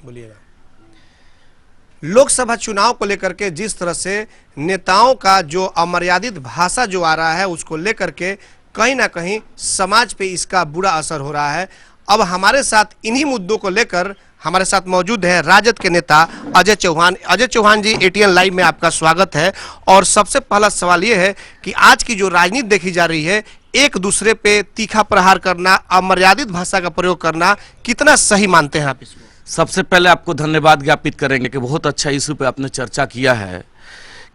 बोलिएगा। लोकसभा चुनाव को लेकर के जिस तरह से नेताओं का जो अमर्यादित भाषा जो आ रहा है, उसको लेकर के कहीं ना कहीं समाज पे इसका बुरा असर हो रहा है। अब हमारे साथ इन्हीं मुद्दों को लेकर हमारे साथ मौजूद हैं राजद के नेता अजय चौहान। अजय चौहान जी, एटीएन लाइव में आपका स्वागत है। और सबसे पहला सवाल ये है कि आज की जो राजनीति देखी जा रही है, एक दूसरे पे तीखा प्रहार करना, अमर्यादित भाषा का प्रयोग करना, कितना सही मानते हैं आप इसको? सबसे पहले आपको धन्यवाद ज्ञापित करेंगे कि बहुत अच्छा इशू पे आपने चर्चा किया है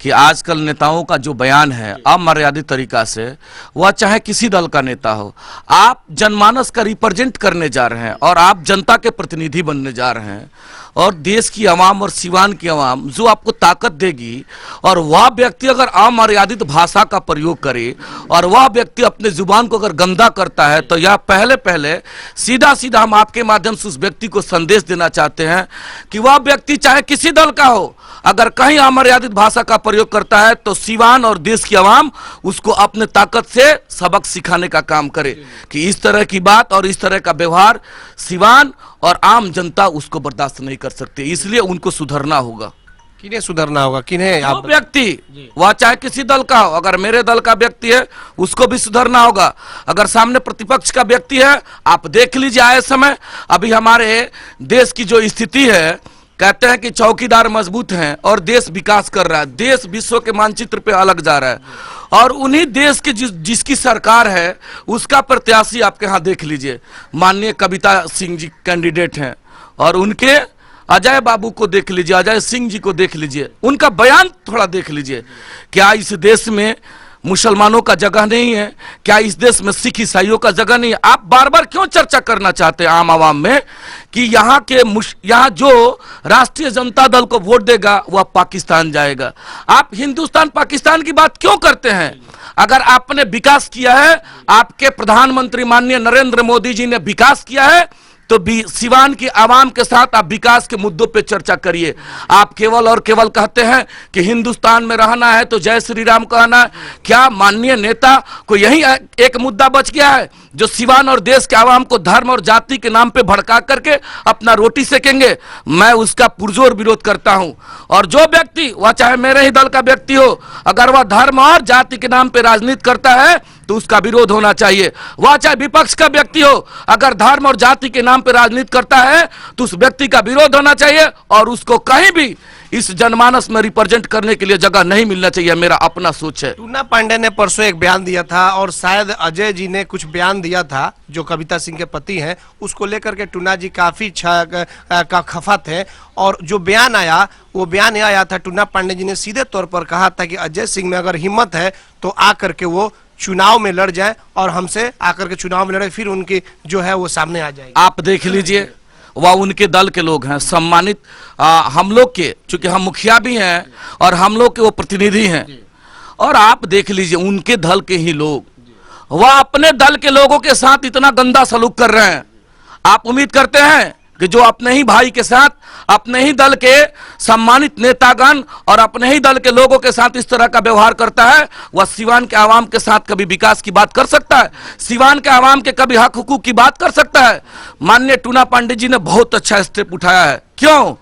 कि आजकल नेताओं का जो बयान है अमर्यादित तरीका से, वह चाहे किसी दल का नेता हो, आप जनमानस का रिप्रेजेंट करने जा रहे हैं और आप जनता के प्रतिनिधि बनने जा रहे हैं और देश की आवाम और सिवान की आवाम जो आपको ताकत देगी, और वह व्यक्ति अगर अमर्यादित भाषा का प्रयोग करे और वह व्यक्ति अपने जुबान को अगर गंदा करता है, तो यह पहले सीधा सीधा हम आपके माध्यम से उस व्यक्ति को संदेश देना चाहते हैं कि वह व्यक्ति चाहे किसी दल का हो, अगर कहीं अमर्यादित भाषा का प्रयोग करता है तो सिवान और देश की आवाम उसको अपने ताकत से सबक सिखाने का काम करे कि इस तरह की बात और इस तरह का व्यवहार सिवान और आम जनता उसको बर्दाश्त नहीं कर सकते। इसलिए उनको सुधरना होगा। किन्हें सुधरना होगा? किन्हें? आप व्यक्ति, वह चाहे किसी दल का हो, अगर मेरे दल का व्यक्ति है उसको भी सुधरना होगा। अगर सामने प्रतिपक्ष का व्यक्ति है, आप देख लीजिए आए समय अभी हमारे देश की जो स्थिति है, कहते हैं कि चौकीदार मजबूत हैं और देश विकास कर रहा है, देश विश्व के मानचित्र पे अलग जा रहा है, और उन्हीं देश के जिसकी सरकार है उसका प्रत्याशी आपके यहाँ देख लीजिए, माननीय कविता सिंह जी कैंडिडेट हैं, और उनके अजय बाबू को देख लीजिए, अजय सिंह जी को देख लीजिए, उनका बयान थोड़ा देख लीजिए। क्या इस देश में मुसलमानों का जगह नहीं है? क्या इस देश में सिख ईसाइयों का जगह नहीं है? आप बार बार क्यों चर्चा करना चाहते हैं आम आवाम में कि यहाँ जो राष्ट्रीय जनता दल को वोट देगा वह पाकिस्तान जाएगा? आप हिंदुस्तान पाकिस्तान की बात क्यों करते हैं? अगर आपने विकास किया है, आपके प्रधानमंत्री माननीय नरेंद्र मोदी जी ने विकास किया है, तो भी सिवान की आवाम के साथ आप विकास के मुद्दों पे चर्चा करिए। आप केवल और केवल कहते हैं कि हिंदुस्तान में रहना है तो जय श्री राम कहना है। क्या माननीय नेता को यही एक मुद्दा बच गया है जो सिवान और देश के आवाम को धर्म और जाति के नाम पे भड़का करके अपना रोटी सेकेंगे? मैं उसका पुरजोर विरोध करता हूं। और जो व्यक्ति, वह चाहे मेरे ही दल का व्यक्ति हो, अगर वह धर्म और जाति के नाम पे राजनीति करता है तो उसका विरोध होना चाहिए। वह चाहे विपक्ष का व्यक्ति हो, अगर धर्म और जाति के नाम पर राजनीति करता है तो उस व्यक्ति का विरोध होना चाहिए और उसको कहीं भी इस जनमानस में रिप्रेजेंट करने के लिए जगह नहीं मिलना चाहिए। मेरा अपना सोच है। टूना पांडे ने परसों एक बयान दिया था और शायद अजय जी ने कुछ बयान दिया था जो कविता सिंह के पति हैं, उसको लेकर के टूना जी काफी खफा थे। और जो बयान आया, वो बयान यह आया था, टूना पांडे जी ने सीधे तौर पर कहा था कि अजय सिंह में अगर हिम्मत है तो आकर के वो चुनाव में लड़ जाए और हमसे आकर के चुनाव में लड़े, फिर उनकी जो है वो सामने आ जाएगी। आप देख लीजिए, वह उनके दल के लोग हैं, सम्मानित हम लोग के, चूंकि हम मुखिया भी हैं और हम लोग के वो प्रतिनिधि हैं, और आप देख लीजिए उनके दल के ही लोग, वह अपने दल के लोगों के साथ इतना गंदा सलूक कर रहे हैं। आप उम्मीद करते हैं कि जो अपने ही भाई के साथ, अपने ही दल के सम्मानित नेतागण और अपने ही दल के लोगों के साथ इस तरह का व्यवहार करता है, वह सिवान के आवाम के साथ कभी विकास की बात कर सकता है? सिवान के आवाम के कभी हक हुकूक की बात कर सकता है? माननीय टूना पांडे जी ने बहुत अच्छा स्टेप उठाया है। क्यों?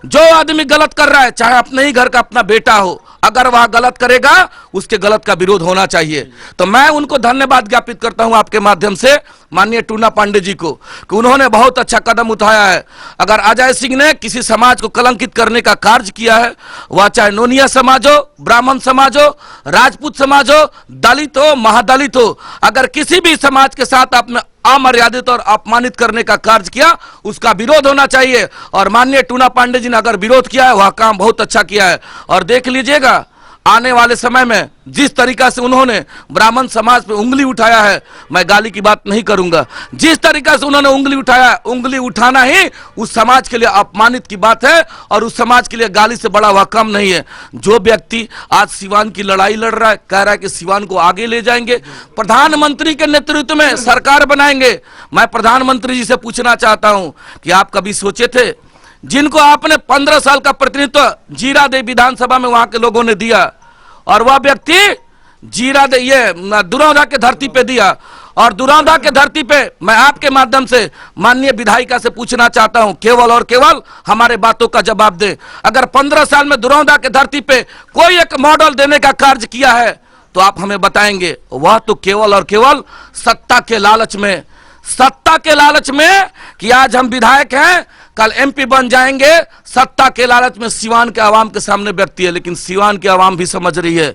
जो आदमी गलत कर रहा है, चाहे अपने ही घर का अपना बेटा हो, अगर वह गलत करेगा उसके गलत का विरोध होना चाहिए। तो मैं उनको धन्यवाद ज्ञापित करता हूं आपके माध्यम से माननीय टूना पांडे जी को कि उन्होंने बहुत अच्छा कदम उठाया है। अगर अजय सिंह ने किसी समाज को कलंकित करने का कार्य किया है, वह चाहे नोनिया समाज हो, ब्राह्मण समाज हो, राजपूत समाज हो, दलित हो, महादलित हो, अगर किसी भी समाज के साथ आपने अमर्यादित और अपमानित करने का कार्य किया, उसका विरोध होना चाहिए। और माननीय टूना पांडे जी ने अगर विरोध किया है, वह काम बहुत अच्छा किया है। और देख लीजिएगा आने वाले समय में जिस तरीका से उन्होंने ब्राह्मण समाज पे उंगली उठाया है, मैं गाली की बात नहीं करूंगा, जिस तरीका से उन्होंने उंगली उठाया, उंगली उठाना ही उस समाज के लिए अपमानित की बात है और उस समाज के लिए गाली से बड़ा वह कम नहीं है। जो व्यक्ति आज सिवान की लड़ाई लड़ रहा है, कह रहा है कि सिवान को आगे ले जाएंगे, प्रधानमंत्री के नेतृत्व में सरकार बनाएंगे, मैं प्रधानमंत्री जी से पूछना चाहता हूं कि आप कभी सोचे थे जिनको आपने 15 साल का प्रतिनिधित्व जीरादेव विधानसभा में वहां के लोगों ने दिया, और वह व्यक्ति जीरादेव ये दुरौदा के धरती पे दिया, और दुरौदा के धरती पे मैं आपके माध्यम से माननीय विधायिका से पूछना चाहता हूं, केवल और केवल हमारे बातों का जवाब दे। अगर 15 साल में दुरौदा के धरती पे कोई एक मॉडल देने का कार्य किया है तो आप हमें बताएंगे। वह तो केवल और केवल सत्ता के लालच में, सत्ता के लालच में कि आज हम विधायक हैं, कल एमपी बन जाएंगे, सत्ता के लालच में सिवान के आवाम के सामने व्यक्ति है। लेकिन सिवान की आवाम भी समझ रही है,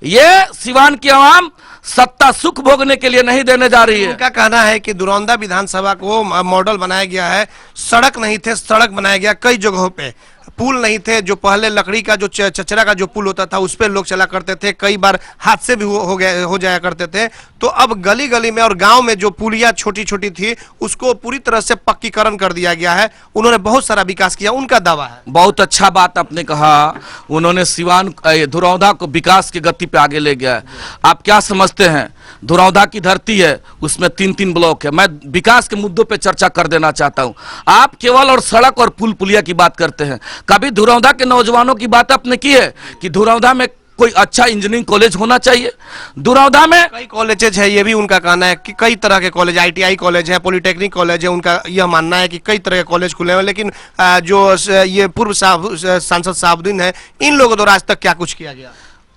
ये सिवान की आवाम सत्ता सुख भोगने के लिए नहीं देने जा रही है। उनका कहना है कि दुरौदा विधानसभा को मॉडल बनाया गया है, सड़क नहीं थे, सड़क बनाया गया, कई जगहों पे पुल नहीं थे, जो पहले लकड़ी का जो चचरा का जो पुल होता था उस पे लोग चला करते थे, कई बार हादसे भी हो जाया करते थे। तो अब गली गली में और गांव में जो पुलिया छोटी छोटी थी उसको पूरी तरह से पक्कीकरण कर दिया गया है। उन्होंने बहुत सारा विकास किया, उनका दावा है। बहुत अच्छा बात आपने कहा, उन्होंने सिवान दुरौदा को विकास की गति पे आगे ले गया है। आप क्या समझते हैं, दुरौदा की धरती है, उसमें 3-3 ब्लॉक है। मैं विकास के मुद्दों पे चर्चा कर देना चाहता हूं। आप केवल और सड़क और पुल पुलिया की बात करते हैं, कभी दुरौदा के नौजवानों की बात आपने की है कि दुरौदा में कोई अच्छा इंजीनियरिंग कॉलेज होना चाहिए? दुरौदा में कई कॉलेजेस है, ये भी उनका कहना है कि कई तरह के कॉलेज, ITI कॉलेज है, पॉलिटेक्निक कॉलेज है, उनका यह मानना है कि कई तरह के कॉलेज खुले हैं। लेकिन जो ये पूर्व सांसद साहबुद्दीन है, इन लोगों द्वारा आज तक क्या कुछ किया गया?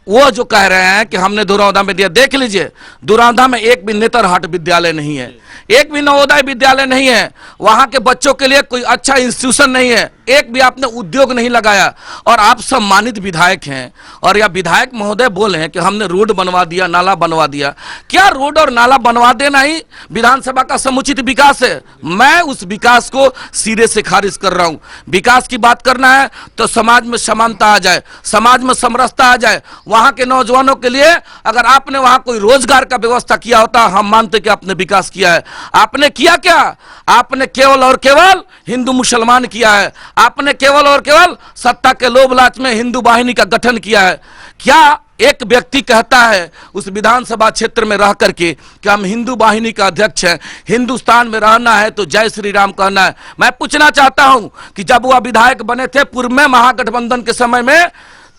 वो जो कह रहे हैं कि हमने दुरौदा में दिया, देख लीजिए दुरौदा में एक भी नेतरहाट विद्यालय नहीं है, एक भी नवोदय विद्यालय नहीं है, वहां के बच्चों के लिए कोई अच्छा इंस्टीट्यूशन नहीं है, एक भी आपने उद्योग नहीं लगाया। और आप सम्मानित विधायक हैं और या विधायक महोदय बोले हैं कि हमने रोड बनवा दिया, नाला बनवा दिया। क्या रोड और नाला बनवा देना ही विधानसभा का समुचित विकास है? मैं उस विकास को सिरे से खारिज कर रहा हूं। विकास की बात करना है तो समाज में समानता आ जाए, समाज में समरसता आ जाए। वहां के नौजवानों के लिए अगर आपने वहां कोई रोजगार का व्यवस्था किया होता, हम मानते कि आपने विकास किया है। आपने किया क्या? आपने केवल और केवल हिंदू मुसलमान किया है। आपने केवल और केवल सत्ता के लोभ लालच में हिंदू वाहिनी का गठन किया है। क्या एक व्यक्ति कहता है उस विधानसभा क्षेत्र में रह करके कि हम हिंदू वाहिनी का अध्यक्ष हैं, हिंदुस्तान में रहना है तो जय श्री राम कहना है? मैं पूछना चाहता हूं कि जब वह विधायक बने थे पूर्व में महागठबंधन के समय में,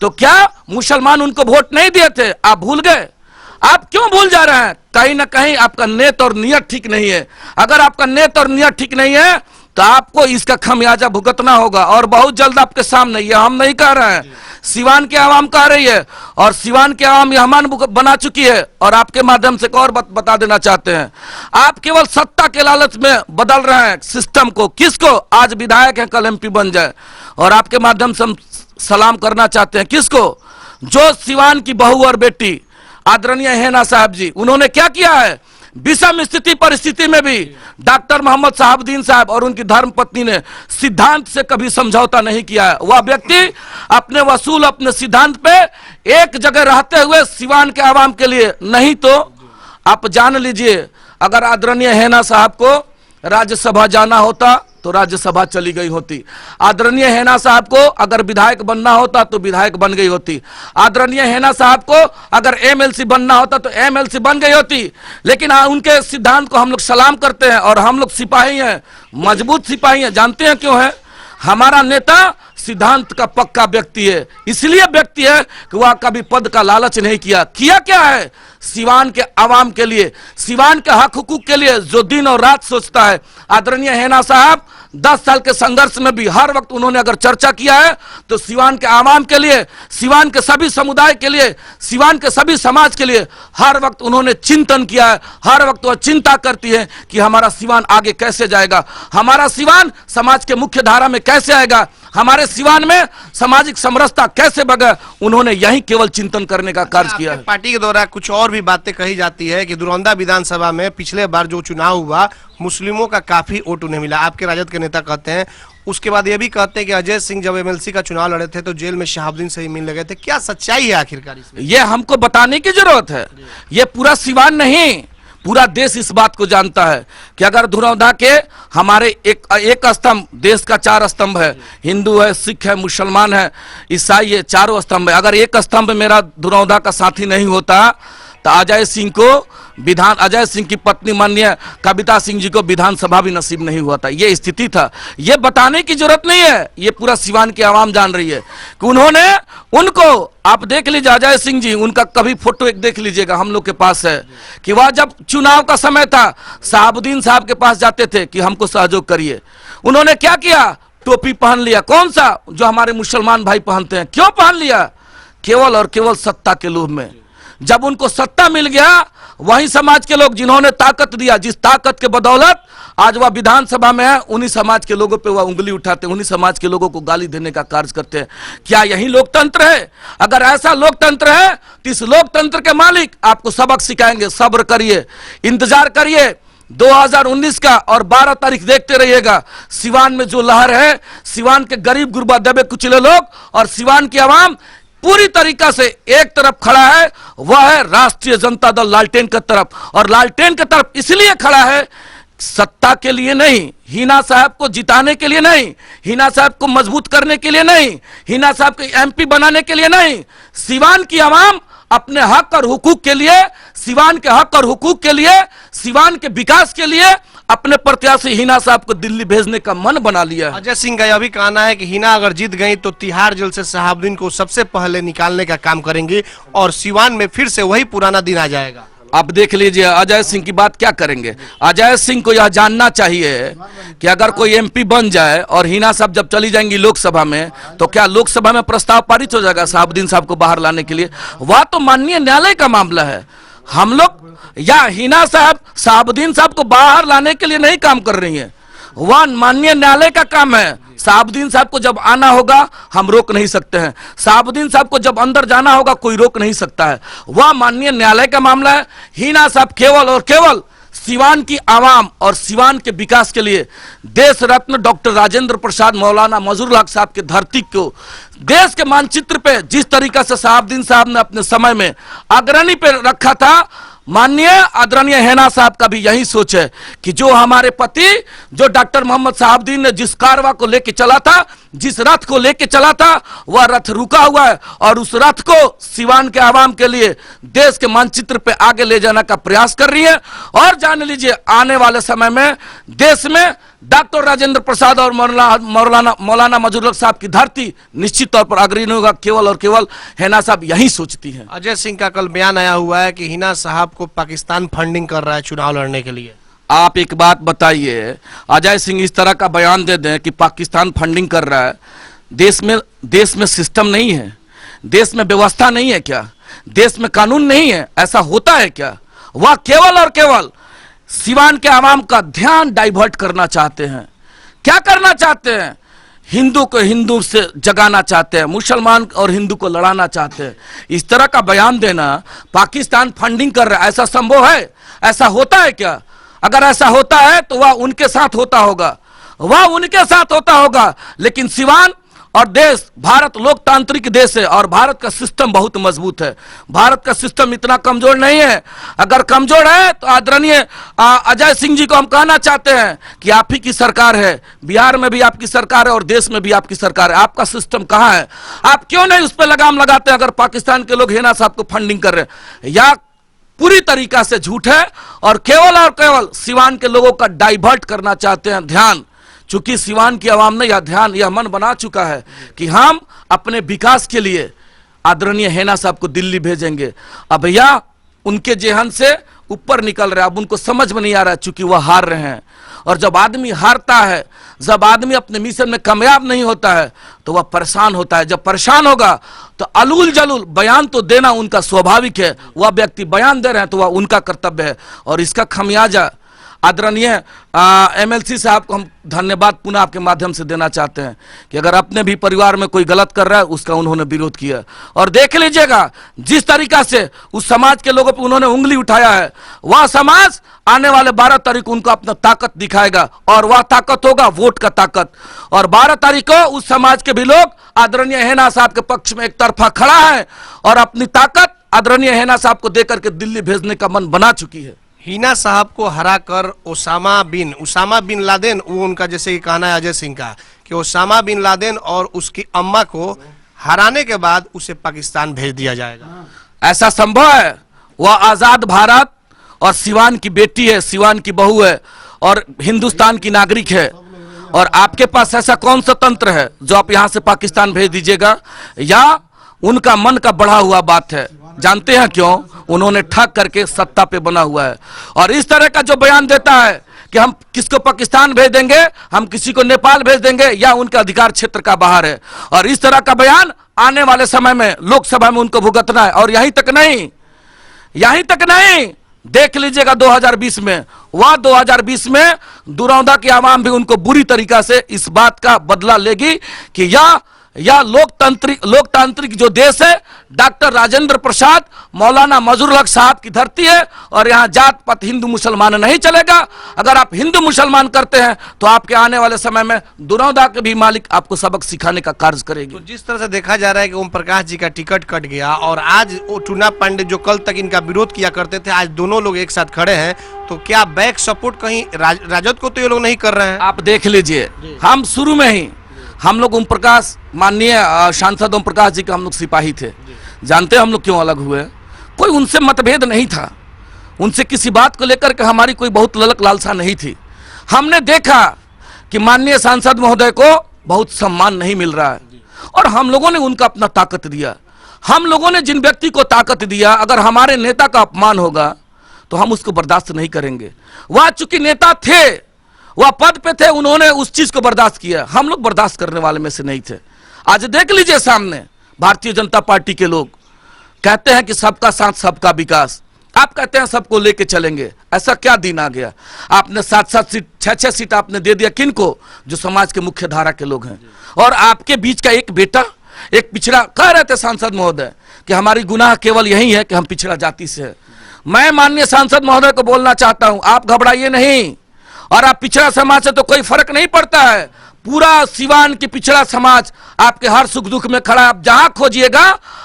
तो क्या मुसलमान उनको वोट नहीं दिए थे? आप भूल गए? आप क्यों भूल जा रहे हैं? कहीं ना कहीं आपका नेत और नियत ठीक नहीं है। अगर आपका नेत और नियत ठीक नहीं है तो आपको इसका खमियाजा भुगतना होगा, और बहुत जल्द आपके सामने। ये हम नहीं कह रहे हैं, सिवान की आवाम कह रही है, और सिवान की आवाम यह मान बना चुकी है। और आपके माध्यम से एक और बात बता देना चाहते हैं, आप केवल सत्ता के लालच में बदल रहे हैं सिस्टम को। किसको? आज विधायक है, कल MP बन जाए। और आपके माध्यम से हम सलाम करना चाहते हैं किसको? जो सिवान की बहू और बेटी आदरणीय हेना साहब जी, उन्होंने क्या किया है? विषम स्थिति परिस्थिति में भी डॉक्टर मोहम्मद साहबुद्दीन साहब और उनकी धर्मपत्नी ने सिद्धांत से कभी समझौता नहीं किया है। वह व्यक्ति अपने वसूल, अपने सिद्धांत पे एक जगह रहते हुए सिवान के आवाम के लिए, नहीं तो आप जान लीजिए अगर आदरणीय हेना साहब को राज्यसभा जाना होता तो राज्यसभा चली गई होती। आदरणीय हेना साहब को अगर विधायक बनना होता तो विधायक बन गई होती। आदरणीय हेना साहब को अगर MLC बनना होता तो MLC बन गई होती। लेकिन उनके सिद्धांत को हम लोग सलाम करते हैं, और हम लोग सिपाही हैं, मजबूत सिपाही हैं। जानते हैं क्यों है? हमारा नेता सिद्धांत का पक्का व्यक्ति है, इसलिए व्यक्ति है कि वह कभी पद का लालच नहीं किया। किया क्या है? सिवान के आवाम के लिए, सिवान के हक हुकूक के लिए जो दिन और रात सोचता है। आदरणीय हेना साहब 10 साल के संघर्ष में भी हर वक्त उन्होंने अगर चर्चा किया है तो सिवान के आवाम के लिए, सिवान के सभी समुदाय के लिए, सिवान के सभी समाज के लिए हर वक्त उन्होंने चिंतन किया है। हर वक्त वह चिंता करती है कि हमारा सिवान आगे कैसे जाएगा, हमारा सिवान समाज के मुख्य धारा में कैसे आएगा, हमारे सिवान में सामाजिक समरसता कैसे बढ़े। उन्होंने यही केवल चिंतन करने का कार्य किया है। पार्टी के द्वारा कुछ और भी बातें कही जाती है कि दुरौदा विधानसभा में पिछले बार जो चुनाव हुआ मुस्लिमों का काफी वोट उन्हें मिला, आपके राजद के नेता कहते हैं। उसके बाद ये भी कहते हैं कि अजय सिंह जब MLC का चुनाव लड़े थे तो जेल में शहाबुद्दीन से ही मिलने गए थे। क्या सच्चाई है आखिरकार इसमें? ये हमको बताने की जरूरत है। ये पूरा सिवान नहीं, पूरा देश इस बात को जानता है कि अगर दुरौदा के हमारे एक स्तंभ, देश का 4 स्तंभ है, हिंदू है, सिख है, मुसलमान है, ईसाई है, 4 स्तंभ है। अगर एक स्तंभ मेरा दुरौदा का साथी नहीं होता तो अजय सिंह को विधान अजय सिंह की पत्नी माननीय कविता सिंह जी को विधानसभा भी नसीब नहीं हुआ था। ये स्थिति था। ये बताने की जरूरत नहीं है, ये पूरा सिवान की आवाम जान रही है कि उन्होंने उनको, आप देख लीजिए अजय सिंह जी, उनका कभी फोटो एक देख लीजिएगा, हम लोग के पास है, कि वह जब चुनाव का समय था शहाबुद्दीन साहब के पास जाते थे कि हमको सहयोग करिए। उन्होंने क्या किया, टोपी पहन लिया, कौन सा जो हमारे मुसलमान भाई पहनते हैं। क्यों पहन लिया? केवल और केवल सत्ता के लोभ में। जब उनको सत्ता मिल गया, वही समाज के लोग जिन्होंने ताकत दिया, जिस ताकत के बदौलत आज वह विधानसभा में है, उन्हीं समाज के लोगों पे वह उंगली उठाते हैं, उन्हीं समाज के लोगों को गाली देने का कार्य करते हैं। क्या यही लोकतंत्र है? अगर ऐसा लोकतंत्र है तो इस लोकतंत्र के मालिक आपको सबक सिखाएंगे। सब्र करिए, इंतजार करिए 2019 का, और 12 तारीख देखते रहिएगा। सिवान में जो लहर है, सिवान के गरीब गुरबा दबे कुचले लोग और सिवान की आवाम पूरी तरीका से एक तरफ खड़ा है, वह है राष्ट्रीय जनता दल लालटेन की तरफ। और लालटेन की तरफ इसलिए खड़ा है, सत्ता के लिए नहीं, हिना साहब को जिताने के लिए नहीं, हिना साहब को मजबूत करने के लिए नहीं, हिना साहब को एमपी बनाने के लिए नहीं। सिवान की आवाम अपने हक और हुकूक के लिए, सिवान के हक और हुकूक के लिए, सिवान के विकास के लिए अपने प्रत्याशी हिना साहब को दिल्ली भेजने का मन बना लिया है। अजय सिंह का यह भी कहना है कि हिना अगर जीत गई तो तिहाड़ जेल से शहाबुद्दीन को सबसे पहले निकालने का काम करेंगे और सिवान में फिर से वही पुराना दिन आ जाएगा। अब देख लीजिए अजय सिंह की बात क्या करेंगे। अजय सिंह को यह जानना चाहिए कि अगर कोई एमपी बन जाए और हिना साहब जब चली जाएंगी लोकसभा में, तो क्या लोकसभा में प्रस्ताव पारित हो जाएगा शहाबुद्दीन साहब को बाहर लाने के लिए? वह तो माननीय न्यायालय का मामला है। हम लोग या हिना साहब शहाबुद्दीन साहब को बाहर लाने के लिए नहीं काम कर रही है, वह माननीय न्यायालय का काम है। शहाबुद्दीन साहब को जब आना होगा हम रोक नहीं सकते हैं, शहाबुद्दीन साहब को जब अंदर जाना होगा कोई रोक नहीं सकता है, वह माननीय न्यायालय का मामला है। हिना साहब केवल और केवल सिवान की आवाम और सिवान के विकास के लिए देश रत्न डॉक्टर राजेंद्र प्रसाद मौलाना मजरूल हक साहब की धरती को देश के मानचित्र पे जिस तरीका से शहाबुद्दीन साहब ने अपने समय में अग्रणी पे रखा था, माननीय आदरणीय हिना साहब का भी यही सोच है कि जो हमारे पति, जो डॉक्टर मोहम्मद शहाबुद्दीन ने जिस कारवा को लेके चला था, जिस रथ को लेके चला था, वह रथ रुका हुआ है और उस रथ को सिवान के आवाम के लिए देश के मानचित्र पे आगे ले जाने का प्रयास कर रही है। और जान लीजिए आने वाले समय में देश में डॉक्टर राजेंद्र प्रसाद और मौलाना मजरूल हक साहब की धरती निश्चित तौर पर अग्रणी होगा। केवल और केवल हिना साहब यही सोचती हैं। अजय सिंह का कल बयान आया हुआ है कि हिना साहब को पाकिस्तान फंडिंग कर रहा है चुनाव लड़ने के लिए। आप एक बात बताइए, अजय सिंह इस तरह का बयान दे दें कि पाकिस्तान फंडिंग कर रहा है, देश में सिस्टम नहीं है, देश में व्यवस्था नहीं है क्या, देश में कानून नहीं है? ऐसा होता है क्या? वह केवल और केवल सिवान के आवाम का ध्यान डाइवर्ट करना चाहते हैं। क्या करना चाहते हैं? हिंदू को हिंदू से जगाना चाहते हैं, मुसलमान और हिंदू को लड़ाना चाहते हैं। इस तरह का बयान देना, पाकिस्तान फंडिंग कर रहा है, ऐसा संभव है? ऐसा होता है क्या? अगर ऐसा होता है तो वह उनके साथ होता होगा, वह उनके साथ होता होगा। लेकिन सिवान और देश, भारत लोकतांत्रिक देश है और भारत का सिस्टम बहुत मजबूत है। भारत का सिस्टम इतना कमजोर नहीं है। अगर कमजोर है तो आदरणीय अजय सिंह जी को हम कहना चाहते हैं कि आप ही की सरकार है, बिहार में भी आपकी सरकार है और देश में भी आपकी सरकार है। आपका सिस्टम कहाँ है? आप क्यों नहीं उस पर लगाम लगाते हैं? अगर पाकिस्तान के लोग हिना साहब को फंडिंग कर रहे हैं, या पूरी तरीका से झूठ है और केवल सिवान के लोगों का डाइवर्ट करना चाहते हैं ध्यान। चूंकि सिवान की आवाम ने यह मन बना चुका है कि हम अपने विकास के लिए आदरणीय हिना साहब को दिल्ली भेजेंगे। अब भैया उनके जेहन से ऊपर निकल रहे हैं, अब उनको समझ में नहीं आ रहा है, चूंकि वह हार रहे हैं। और जब आदमी हारता है, जब आदमी अपने मिशन में कामयाब नहीं होता है तो वह परेशान होता है। जब परेशान होगा तो अलूल जलूल बयान तो देना उनका स्वाभाविक है। वह व्यक्ति बयान दे रहे हैं तो वह उनका कर्तव्य है और इसका खमियाजा आदरणीय एमएलसी साहब को हम धन्यवाद पुनः आपके माध्यम से देना चाहते हैं कि अगर अपने भी परिवार में कोई गलत कर रहा है उसका उन्होंने विरोध किया। और देख लीजिएगा जिस तरीका से उस समाज के लोगों पर उन्होंने उंगली उठाया है, वह समाज आने वाले 12 तारीख को उनको अपना ताकत दिखाएगा और वह ताकत होगा वोट का ताकत। और 12 तारीख को उस समाज के भी लोग आदरणीय हिना साहब के पक्ष में एक तरफा खड़ा है और अपनी ताकत आदरणीय हिना साहब को देकर के दिल्ली भेजने का मन बना चुकी है। हिना साहब को हराकर उसामा बिन लादेन, वो उनका जैसे कि कहना है अजय सिंह का कि उसामा बिन लादेन और उसकी अम्मा को हराने के बाद उसे पाकिस्तान भेज दिया जाएगा। ऐसा संभव है? वह आजाद भारत और सिवान की बेटी है, सिवान की बहू है और हिंदुस्तान की नागरिक है, और आपके पास ऐसा कौन सा तंत्र है जो आप यहां से पाकिस्तान भेज दीजिएगा? या उनका मन का बढ़ा हुआ बात है? जानते हैं क्यों? उन्होंने ठग करके सत्ता पे बना हुआ है। और इस तरह का जो बयान देता है कि हम किसको पाकिस्तान भेज देंगे, हम किसी को नेपाल भेज देंगे, या उनका अधिकार क्षेत्र का बाहर है, और इस तरह का बयान आने वाले समय में लोकसभा में उनको भुगतना है। और यहीं तक नहीं, यहीं तक नहीं, देख लीजिएगा 2020 में, वह 2020 में दुरौदा की आवाम भी उनको बुरी तरीका से इस बात का बदला लेगी कि यह लोकतांत्रिक जो देश है, डॉक्टर राजेंद्र प्रसाद, मौलाना मजरूल हक साहब की धरती है, और यहां जात पात हिंदू मुसलमान नहीं चलेगा। अगर आप हिंदू मुसलमान करते हैं तो आपके आने वाले समय में दुरौदा के भी मालिक आपको सबक सिखाने का कार्य करेगी। तो जिस तरह से देखा जा रहा है कि ओम प्रकाश जी का टिकट कट गया, और आज वो टूना पांडे जो कल तक इनका विरोध किया करते थे, आज दोनों लोग एक साथ खड़े हैं, तो क्या बैक सपोर्ट कहीं राजद को तो ये लोग नहीं कर रहे हैं? आप देख लीजिए, हम शुरू में ही हम लोग ओम प्रकाश, माननीय सांसद ओम प्रकाश जी का हम लोग सिपाही थे। जानते हैं हम लोग क्यों अलग हुए? कोई उनसे मतभेद नहीं था, उनसे किसी बात को लेकर के हमारी कोई बहुत ललक लालसा नहीं थी। हमने देखा कि माननीय सांसद महोदय को बहुत सम्मान नहीं मिल रहा है, और हम लोगों ने उनका अपना ताकत दिया। हम लोगों ने जिन व्यक्ति को ताकत दिया, अगर हमारे नेता का अपमान होगा तो हम उसको बर्दाश्त नहीं करेंगे। वह चूंकि नेता थे, वह पद पे थे, उन्होंने उस चीज को बर्दाश्त किया, हम लोग बर्दाश्त करने वाले में से नहीं थे। आज देख लीजिए सामने भारतीय जनता पार्टी के लोग कहते हैं कि सबका साथ सबका विकास, आप कहते हैं सबको लेके चलेंगे। ऐसा क्या दिन आ गया? आपने 7-7 सीट, 6-6 सीट आपने दे दिया किनको? जो समाज के मुख्य धारा के लोग हैं। और आपके बीच का एक बेटा, एक पिछड़ा, कह रहे थे सांसद महोदय कि हमारी गुनाह केवल यही है कि हम पिछड़ा जाति से है। मैं माननीय सांसद महोदय को बोलना चाहता हूं, आप घबराइए नहीं, और आप पिछड़ा समाज से तो कोई फर्क नहीं पड़ता है। पूरा सिवान की पिछड़ा समाज आपके हर सुख दुख में खड़ा है। आप जहां खोजिएगा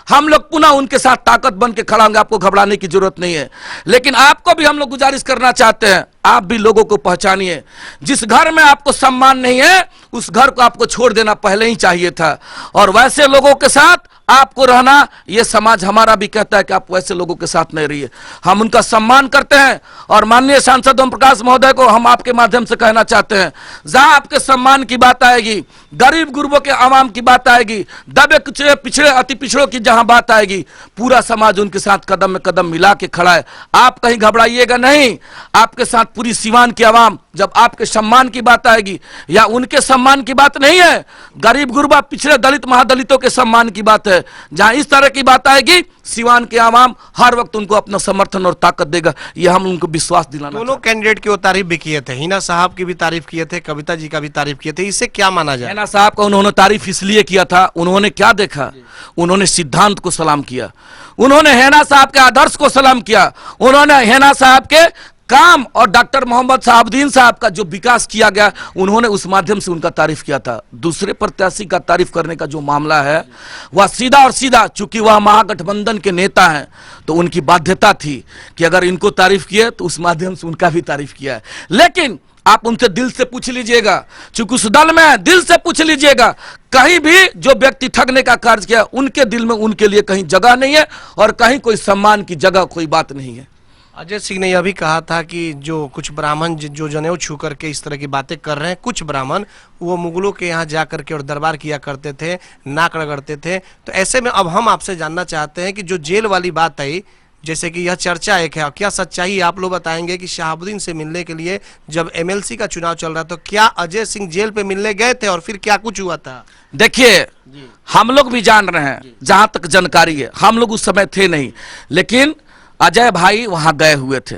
हम लोग पुनः उनके साथ ताकत बन के खड़ा होंगे, आपको घबराने की जरूरत नहीं है। लेकिन आपको भी हम लोग गुजारिश करना चाहते हैं, आप भी लोगों को पहचानिए। जिस घर में आपको सम्मान नहीं है, उस घर को आपको छोड़ देना पहले ही चाहिए था, और वैसे लोगों के साथ आपको रहना, यह समाज हमारा भी कहता है कि आप वैसे लोगों के साथ नहीं रहिए। हम उनका सम्मान करते हैं, और माननीय सांसद ओम प्रकाश महोदय को हम आपके माध्यम से कहना चाहते हैं, जहां आपके सम्मान की बात आएगी, गरीब गुरबों के आवाम की बात आएगी, दबे कुचले पिछड़े अति पिछड़ों की जहां बात आएगी, पूरा समाज उनके साथ कदम में कदम मिला के खड़ा है। आप कहीं घबराइएगा नहीं, आपके साथ पूरी सिवान की आवाम। जब आपके सम्मान की बात आएगी, या उनके सम्मान की बात नहीं है, गरीब गुरबा पिछड़े दलित महादलितों के सम्मान की बात है, जहां इस तरह की बात आएगी, सिवान के आवाम हर वक्त उनको अपना समर्थन और ताकत देगा। ये हम उनको विश्वास दिलाना। दोनों कैंडिडेट की वो तारीफ भी किए थे, हिना साहब की भी तारीफ किए थे, कविता जी का भी तारीफ किए थे, इससे क्या माना जाए? हिना साहब का उन्होंने तारीफ इसलिए किया था, उन्होंने क्या देखा? उन्होंने सिद्धांत को सलाम किया, उन्होंने हिना साहब के आदर्श को सलाम किया, उन्होंने हिना साहब के काम और डॉक्टर मोहम्मद शहाबुद्दीन साहब का जो विकास किया गया, उन्होंने उस माध्यम से उनका तारीफ किया था। दूसरे प्रत्याशी का तारीफ करने का जो मामला है, वह सीधा और सीधा, चूंकि वह महागठबंधन के नेता हैं, तो उनकी बाध्यता थी कि अगर इनको तारीफ किए तो उस माध्यम से उनका भी तारीफ किया है। लेकिन आप उनसे दिल से पूछ लीजिएगा, चूंकि उस दल में है, दिल से पूछ लीजिएगा, कहीं भी जो व्यक्ति ठगने का कार्य किया, उनके दिल में उनके लिए कहीं जगह नहीं है, और कहीं कोई सम्मान की जगह कोई बात नहीं है। अजय सिंह ने यह भी कहा था कि जो कुछ ब्राह्मण जो जनेऊ छू करके इस तरह की बातें कर रहे हैं, कुछ ब्राह्मण वो मुगलों के यहाँ जा करके और दरबार किया करते थे, नाक रगड़ते थे। तो ऐसे में अब हम आपसे जानना चाहते हैं कि जो जेल वाली बात आई, जैसे कि यह चर्चा एक है, क्या सच्चाई आप लोग बताएंगे कि शहाबुद्दीन से मिलने के लिए जब एमएलसी का चुनाव चल रहा था, तो क्या अजय सिंह जेल पे मिलने गए थे और फिर क्या कुछ हुआ था? देखिए, हम लोग भी जान रहे हैं, जहां तक जानकारी है, हम लोग उस समय थे नहीं, लेकिन अजय भाई वहां गए हुए थे।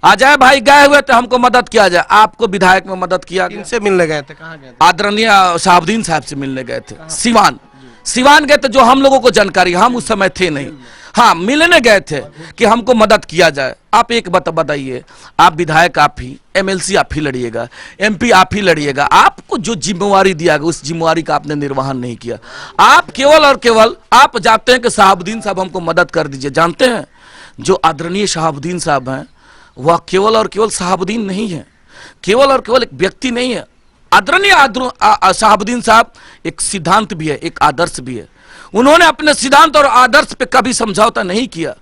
अजय भाई गए हुए थे, हमको मदद किया जाए, आपको विधायक में मदद किया। इनसे मिलने गए थे? कहाँ गए थे? आदरणीय शहाबुद्दीन साहब से मिलने गए थे, सिवान गए थे, जो हम लोगों को जानकारी, हम उस समय थे नहीं। हाँ, मिलने गए थे कि हमको मदद किया जाए। आप एक बात बताइए, आप विधायक आप ही, एमएलसी आप ही लड़िएगा, एमपी आप ही लड़िएगा, आपको जो जिम्मेवारी दिया गया उस जिम्मेवारी का आपने निर्वहन नहीं किया। आप केवल और केवल आप जानते हैं कि शहाबुद्दीन साहब हमको मदद कर दीजिए। जानते हैं, जो आदरणीय शहाबुद्दीन साहब हैं, वह केवल और केवल शहाबुद्दीन नहीं है, केवल और केवल एक व्यक्ति नहीं है। आदरणीय शहाबुद्दीन साहब एक सिद्धांत भी है, एक आदर्श भी है। उन्होंने अपने सिद्धांत और आदर्श पे कभी समझौता नहीं किया।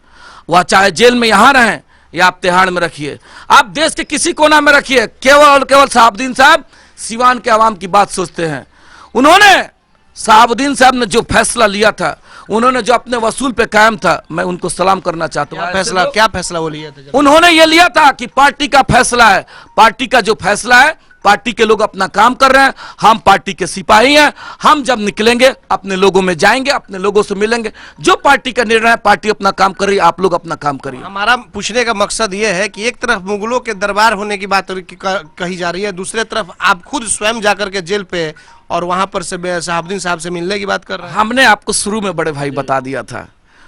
वह चाहे जेल में यहां रहें या आप तिहाड़ में रखिए, आप देश के किसी कोना में रखिए, केवल और केवल शहाबुद्दीन साहब सीवान के आवाम की बात सोचते हैं। उन्होंने शहाबुद्दीन साहब ने जो फैसला लिया था, उन्होंने जो अपने वसूल पे कायम था, मैं उनको सलाम करना चाहता हूँ। क्या फैसला वो लिया था? उन्होंने ये लिया था कि पार्टी का फैसला है, पार्टी का जो फैसला है, पार्टी के लोग अपना काम कर रहे हैं, हम पार्टी के सिपाही हैं, हम जब निकलेंगे अपने लोगों में जाएंगे, अपने लोगों से मिलेंगे, जो पार्टी का निर्णय है, पार्टी अपना काम कर रही है, आप लोग अपना काम करिए। हमारा पूछने का मकसद ये है कि एक तरफ मुगलों के दरबार होने की बात कही जा रही है, दूसरे तरफ आप खुद स्वयं जाकर के जेल पे और वहां पर से शहाबुद्दीन साहब से मिलने की बात कर रहे हैं। हमने आपको शुरू में बड़े भाई बता दिया था,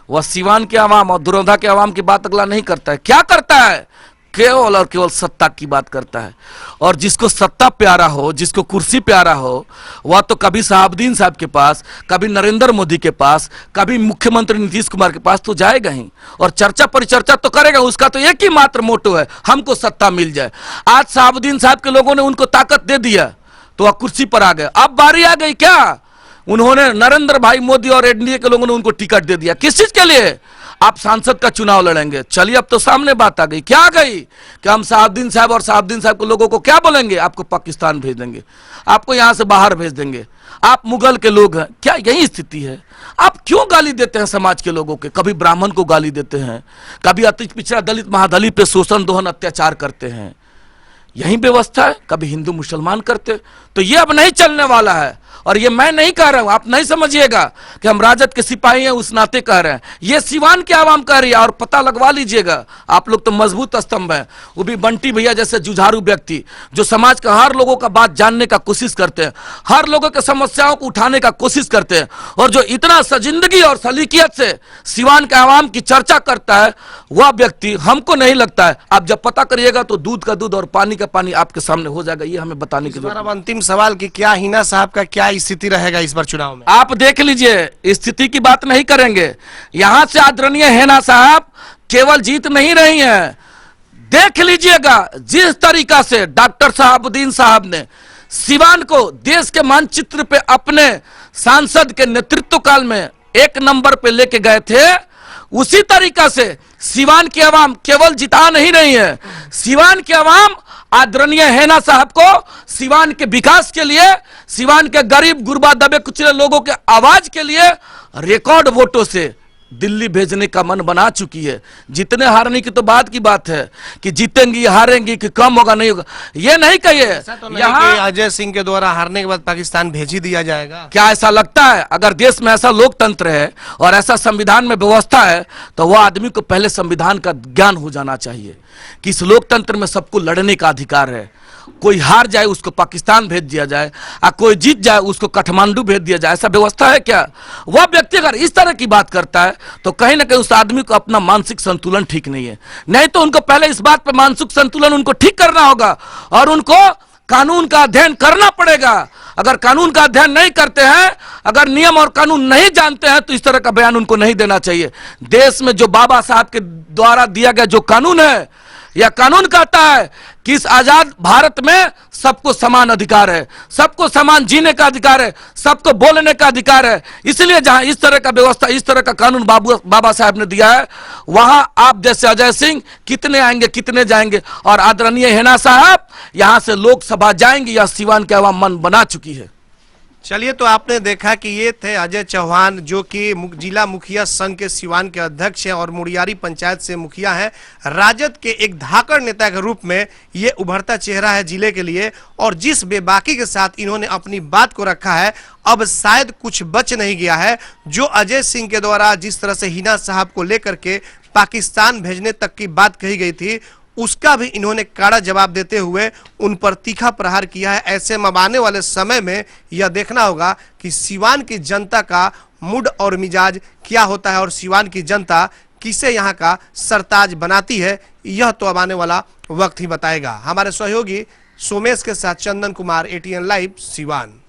वह सीवान के आवाम और दुरौंधा के आवाम की बात अगला नहीं करता है। क्या करता है? केवल और केवल सत्ता की बात करता है। और जिसको सत्ता प्यारा हो, जिसको कुर्सी प्यारा हो, वह तो कभी शहाबुद्दीन साहब के पास, कभी नरेंद्र मोदी के पास, कभी मुख्यमंत्री नीतीश कुमार के पास तो जाएगा ही, और चर्चा परिचर्चा तो करेगा। उसका तो एक ही मात्र मोटो है, हमको सत्ता मिल जाए। आज शहाबुद्दीन साहब के लोगों ने उनको ताकत दे दिया तो वह कुर्सी पर आ गए। अब बारी आ गई क्या? उन्होंने नरेंद्र भाई मोदी और एनडीए के लोगों ने उनको टिकट दे दिया। किस चीज के लिए? आप सांसद का चुनाव लड़ेंगे। चलिए, अब तो सामने बात आ गई। क्या आ गई कि हम शहाबुद्दीन साहब और शहाबुद्दीन साहब के लोगों को क्या बोलेंगे? आपको पाकिस्तान भेज देंगे, आपको यहां से बाहर भेज देंगे, आप मुगल के लोग हैं। क्या यही स्थिति है? आप क्यों गाली देते हैं समाज के लोगों के? कभी ब्राह्मण को गाली देते हैं, कभी अति पिछड़ा दलित महादलित पे शोषण दोहन अत्याचार करते हैं, यही व्यवस्था है। कभी हिंदू मुसलमान करते, तो ये अब नहीं चलने वाला है। और ये मैं नहीं कह रहा हूं, आप नहीं समझिएगा कि हम राजद के सिपाही हैं उस नाते कह रहे हैं, ये सिवान के आवाम कह रही है। और पता लगवा लीजिएगा, आप लोग तो मजबूत स्तंभ हैं, वो भी बंटी भैया जैसे जुझारू व्यक्ति जो समाज का हर लोगों का बात जानने का कोशिश करते हैं, हर लोगों के समस्याओं को उठाने का कोशिश करते हैं, और जो इतना सजिंदगी और सलीकियत से सिवान के आवाम की चर्चा करता है, वह व्यक्ति हमको नहीं लगता है। आप जब पता करिएगा तो दूध का दूध और पानी का पानी आपके सामने हो जाएगा। ये हमें बताने के लिए अंतिम सवाल कि क्या हिना साहब का क्या स्थिति रहेगा इस बार चुनाव में? आप देख लीजिए, स्थिति की बात नहीं करेंगे। यहां से आदरणीय हिना साहब केवल जीत नहीं रही हैं, देख लीजिएगा जिस तरीका से डॉक्टर शहाबुद्दीन साहब ने सिवान को देश के मानचित्र पे अपने सांसद के नेतृत्व काल में 1 नंबर पे लेके गए थे, उसी तरीका से सिवान की आवाम केवल जिता नहीं रही है, सिवान की आवाम आदरणीय हिना साहब को सिवान के विकास के लिए, सिवान के गरीब गुरबा दबे कुचले लोगों के आवाज के लिए रिकॉर्ड वोटों से दिल्ली भेजने का मन बना चुकी है। जितने हारने की तो बात की बात है कि जीतेंगी हारेंगी कि कम होगा नहीं होगा, ये नहीं कहिए। तो यहाँ अजय सिंह के द्वारा हारने के बाद पाकिस्तान भेज ही दिया जाएगा, क्या ऐसा लगता है? अगर देश में ऐसा लोकतंत्र है और ऐसा संविधान में व्यवस्था है, तो वह आदमी को पहले संविधान का ज्ञान हो जाना चाहिए कि इस लोकतंत्र में सबको लड़ने का अधिकार है। कोई हार जाए उसको पाकिस्तान भेज दिया जाए, और कोई जीत जाए उसको काठमांडू भेज दिया जाए, ऐसा व्यवस्था है क्या? वह व्यक्ति अगर इस तरह की बात करता है तो कहीं ना कहीं उस आदमी को अपना मानसिक संतुलन ठीक नहीं है। नहीं तो उनको पहले इस बात पे मानसिक संतुलन उनको ठीक करना होगा और उनको कानून का अध्ययन करना पड़ेगा। अगर कानून का अध्ययन नहीं करते हैं, अगर नियम और कानून नहीं जानते हैं, तो इस तरह का बयान उनको नहीं देना चाहिए। देश में जो बाबा साहब के द्वारा दिया गया जो कानून है, यह कानून कहता है कि इस आजाद भारत में सबको समान अधिकार है, सबको समान जीने का अधिकार है, सबको बोलने का अधिकार है। इसलिए जहां इस तरह का व्यवस्था, इस तरह का कानून बाबा साहब ने दिया है, वहां आप जैसे अजय सिंह कितने आएंगे कितने जाएंगे। और आदरणीय हिना साहब यहां से लोकसभा जाएंगे, यह सिवान के आवाम मन बना चुकी है। चलिए, तो आपने देखा कि ये थे अजय चौहान, जो कि जिला मुखिया संघ के सिवान के अध्यक्ष हैं और मुड़ियारी पंचायत से मुखिया हैं। राजद के एक धाकड़ नेता के रूप में ये उभरता चेहरा है जिले के लिए, और जिस बेबाकी के साथ इन्होंने अपनी बात को रखा है, अब शायद कुछ बच नहीं गया है। जो अजय सिंह के द्वारा जिस तरह से हिना साहब को लेकर के पाकिस्तान भेजने तक की बात कही गई थी, उसका भी इन्होंने कड़ा जवाब देते हुए उन पर तीखा प्रहार किया है। ऐसे में आने वाले समय में यह देखना होगा कि सिवान की जनता का मूड और मिजाज क्या होता है और सिवान की जनता किसे यहाँ का सरताज बनाती है, यह तो अब आने वाला वक्त ही बताएगा। हमारे सहयोगी सोमेश के साथ चंदन कुमार, ATN लाइव, सिवान।